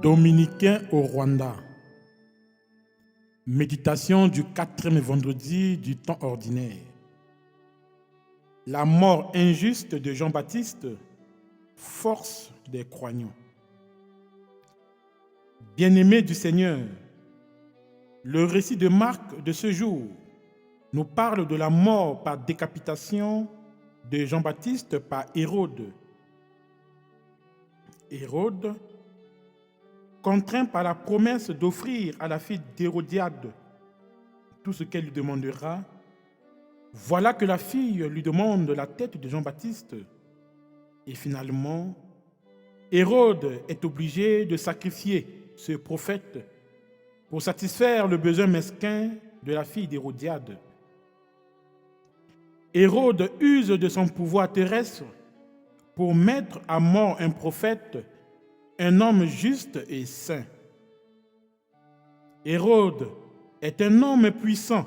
Dominicains au Rwanda. Méditation du 4e vendredi du temps ordinaire. La mort injuste de Jean-Baptiste, force des croyants. Bien-aimés du Seigneur, le récit de Marc de ce jour nous parle de la mort par décapitation de Jean-Baptiste par Hérode. Hérode, contraint par la promesse d'offrir à la fille d'Hérodiade tout ce qu'elle lui demandera, voilà que la fille lui demande la tête de Jean-Baptiste. Et finalement, Hérode est obligé de sacrifier ce prophète pour satisfaire le besoin mesquin de la fille d'Hérodiade. Hérode use de son pouvoir terrestre pour mettre à mort un prophète, un homme juste et saint. Hérode est un homme puissant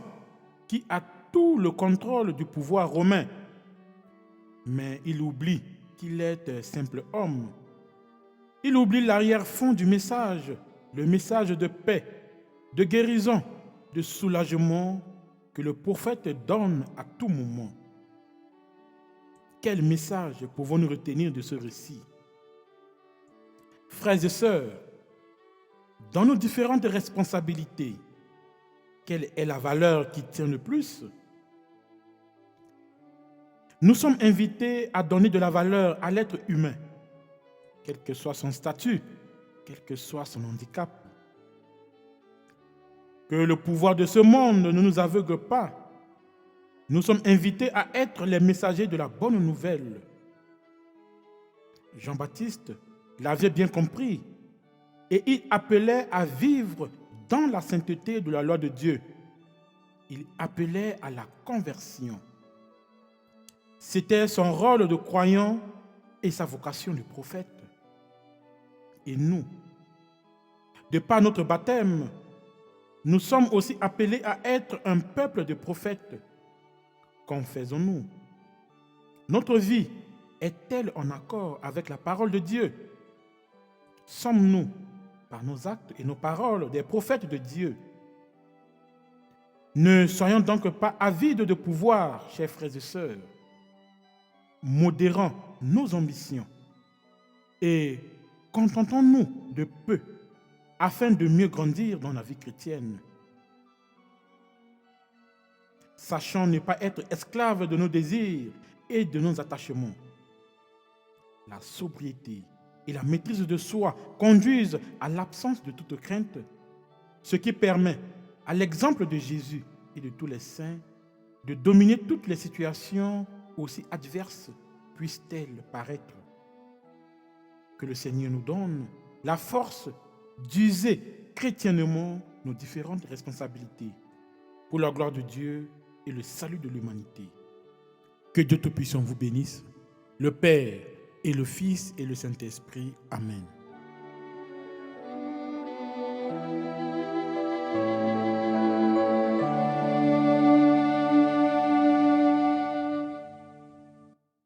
qui a tout le contrôle du pouvoir romain, mais il oublie qu'il est un simple homme. Il oublie l'arrière-fond du message, le message de paix, de guérison, de soulagement que le prophète donne à tout moment. Quel message pouvons-nous retenir de ce récit? Frères et sœurs, dans nos différentes responsabilités, quelle est la valeur qui tient le plus? Nous sommes invités à donner de la valeur à l'être humain, quel que soit son statut, quel que soit son handicap. Que le pouvoir de ce monde ne nous aveugle pas. Nous sommes invités à être les messagers de la bonne nouvelle. Jean-Baptiste l'avait bien compris et il appelait à vivre dans la sainteté de la loi de Dieu. Il appelait à la conversion. C'était son rôle de croyant et sa vocation de prophète. Et nous, de par notre baptême, nous sommes aussi appelés à être un peuple de prophètes. Qu'en faisons-nous? Notre vie est-elle en accord avec la parole de Dieu? Sommes-nous, par nos actes et nos paroles, des prophètes de Dieu? Ne soyons donc pas avides de pouvoir, chers frères et sœurs. Modérons nos ambitions et contentons-nous de peu afin de mieux grandir dans la vie chrétienne. Sachons ne pas être esclaves de nos désirs et de nos attachements. La sobriété et la maîtrise de soi conduisent à l'absence de toute crainte, ce qui permet, à l'exemple de Jésus et de tous les saints, de dominer toutes les situations aussi adverses puissent-elles paraître. Que le Seigneur nous donne la force d'user chrétiennement nos différentes responsabilités pour la gloire de Dieu et le salut de l'humanité. Que Dieu Tout-Puissant vous bénisse, le Père et le Fils et le Saint-Esprit. Amen.